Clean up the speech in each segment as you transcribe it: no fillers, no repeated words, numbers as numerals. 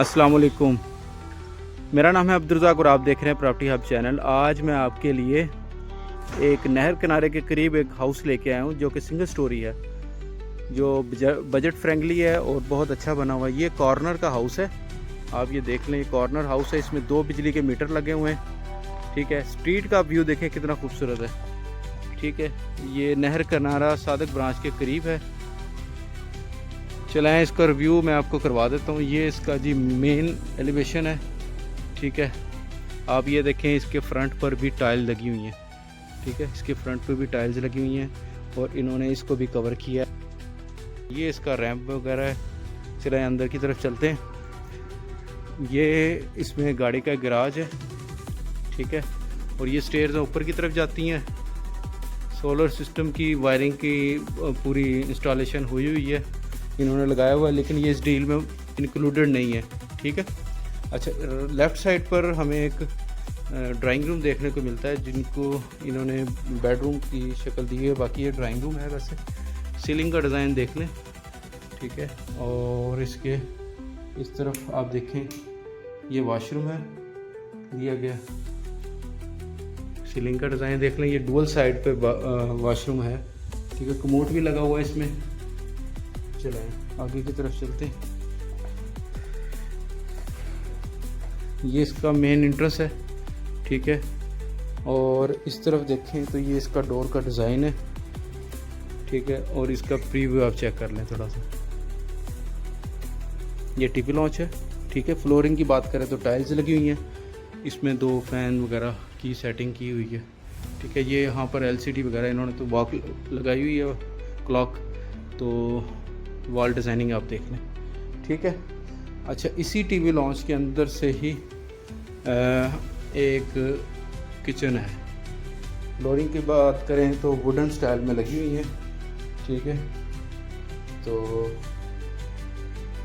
अस्सलाम वालेकुम। मेरा नाम है अब्दुर्रज़ाक और आप देख रहे हैं प्रॉपर्टी हब चैनल। आज मैं आपके लिए एक नहर किनारे के करीब एक हाउस लेके आया हूँ जो कि सिंगल स्टोरी है, जो बजट फ्रेंडली है और बहुत अच्छा बना हुआ है। ये कॉर्नर का हाउस है, आप ये देख लें, ये कॉर्नर हाउस है। इसमें 2 बिजली के मीटर लगे हुए हैं। ठीक है, स्ट्रीट का व्यू देखें कितना खूबसूरत है। ठीक है, ये नहर किनारा सादिक ब्रांच के करीब है। चलाएं, इसका रिव्यू मैं आपको करवा देता हूँ। ये इसका जी मेन एलिवेशन है। ठीक है, आप ये देखें, इसके फ्रंट पर भी टाइल लगी हुई हैं। ठीक है, इसके फ्रंट पर भी टाइल्स लगी हुई हैं और इन्होंने इसको भी कवर किया है। ये इसका रैंप वगैरह है। चलाएं अंदर की तरफ चलते हैं। ये इसमें गाड़ी का गैराज है। ठीक है, और ये स्टेयर्स ऊपर की तरफ जाती हैं। सोलर सिस्टम की वायरिंग की पूरी इंस्टॉलेशन हुई हुई है, इन्होंने लगाया हुआ है, लेकिन ये इस डील में इंक्लूडेड नहीं है। ठीक है, अच्छा, लेफ़्ट साइड पर हमें एक ड्राइंग रूम देखने को मिलता है, जिनको इन्होंने बेडरूम की शक्ल दी है। बाकी ये ड्राइंग रूम है। वैसे सीलिंग का डिज़ाइन देख लें। ठीक है, और इसके इस तरफ आप देखें, ये वॉशरूम है दिया गया। सीलिंग का डिज़ाइन देख लें, ये डुअल साइड पे वॉशरूम है। ठीक है, कमोड भी लगा हुआ है इसमें। चलें आगे की तरफ चलते हैं। ये इसका मेन एंट्रेंस है। ठीक है, और इस तरफ देखें तो ये इसका डोर का डिज़ाइन है। ठीक है, और इसका प्रीव्यू आप चेक कर लें थोड़ा सा। ये टीपी लॉन्च है। ठीक है, फ्लोरिंग की बात करें तो टाइल्स लगी हुई हैं। इसमें 2 फैन वगैरह की सेटिंग की हुई है। ठीक है, ये यहाँ पर LCD वगैरह इन्होंने तो वॉक लगाई हुई है, क्लॉक, तो वॉल डिज़ाइनिंग आप देख लें। ठीक है, अच्छा, इसी टीवी लॉन्च के अंदर से ही एक किचन है। फ्लोरिंग की बात करें तो वुडन स्टाइल में लगी हुई है। ठीक है, तो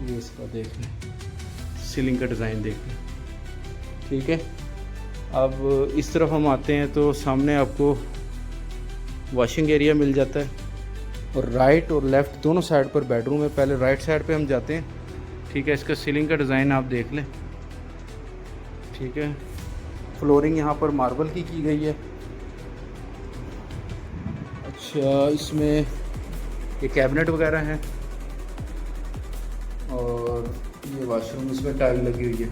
ये इसका देख लें, सीलिंग का डिज़ाइन देख लें। ठीक है, अब इस तरफ हम आते हैं तो सामने आपको वॉशिंग एरिया मिल जाता है, और राइट और लेफ़्ट दोनों साइड पर बेडरूम है। पहले राइट साइड पे हम जाते हैं। ठीक है, इसका सीलिंग का डिज़ाइन आप देख लें। ठीक है, फ्लोरिंग यहाँ पर मार्बल की गई है। अच्छा, इसमें ये कैबिनेट वगैरह हैं, और ये वॉशरूम, इसमें टाइल लगी हुई है।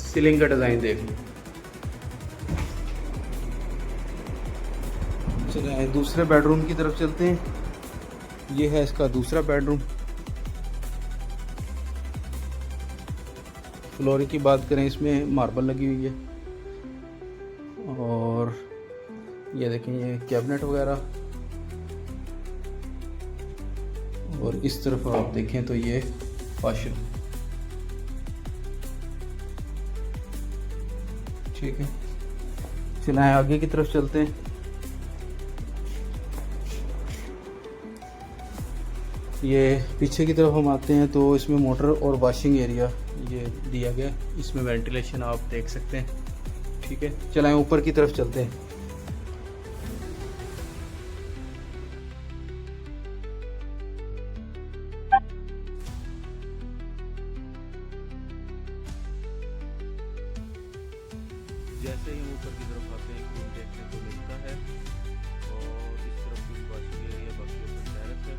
सीलिंग का डिज़ाइन देख लें। चलिए दूसरे बेडरूम की तरफ चलते हैं। ये है इसका दूसरा बेडरूम। फ्लोरिंग की बात करें, इसमें मार्बल लगी हुई है, और ये देखें, ये कैबिनेट वगैरह, और इस तरफ आप देखें तो ये वॉशरूम। ठीक है, चलाएं आगे की तरफ चलते हैं। ये पीछे की तरफ हम आते हैं तो इसमें मोटर और वॉशिंग एरिया ये दिया गया। इसमें वेंटिलेशन आप देख सकते हैं। ठीक है, चलाएं ऊपर की तरफ चलते हैं। जैसे ही हम ऊपर की तरफ आते हैं, एक रूम देखने को मिलता है, और इस तरफ भी वॉशिंग एरिया, बाकी ऊपर टेरेस है।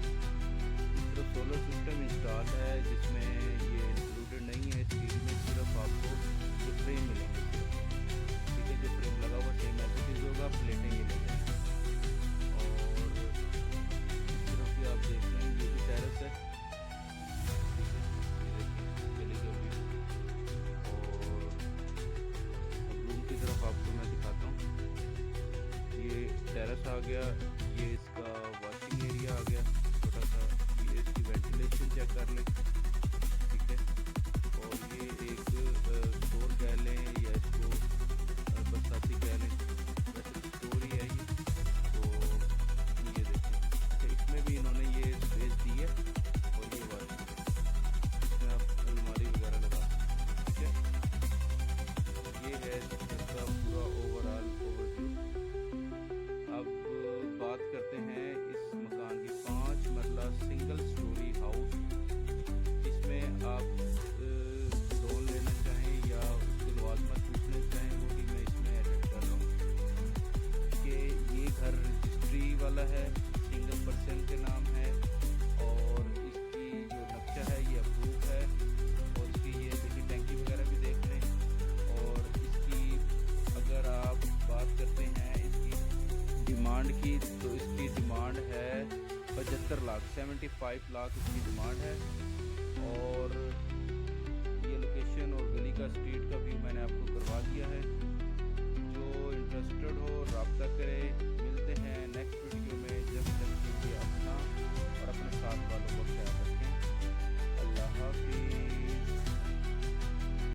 इस तरफ सोलर सिस्टम इंस्टॉल है, जिसमें ये इंक्लूडेड नहीं है। इस डील में सिर्फ आपको जो फ्रेम मिलेंगे। ठीक है, जो फ्रेम लगा हुआ सेम एज इट इज होगा, प्लेटें ये ले जाएंगे। और इस तरफ भी आप देख रहे हैं, ये भी टेरेस है। ठीक है, ये देखिए गली का व्यू। और रूम की तरफ आपको मैं दिखाता हूँ। ये टेरेस आ गया, ये इसका वॉशिंग एरिया आ गया छोटा सा। ये इसकी वेंटिलेशन चेक कर लें। डिमांड की, तो इसकी डिमांड है 75 लाख, 75 लाख इसकी डिमांड है। और ये लोकेशन और गली का, स्ट्रीट का व्यू मैंने आपको करवा दिया है।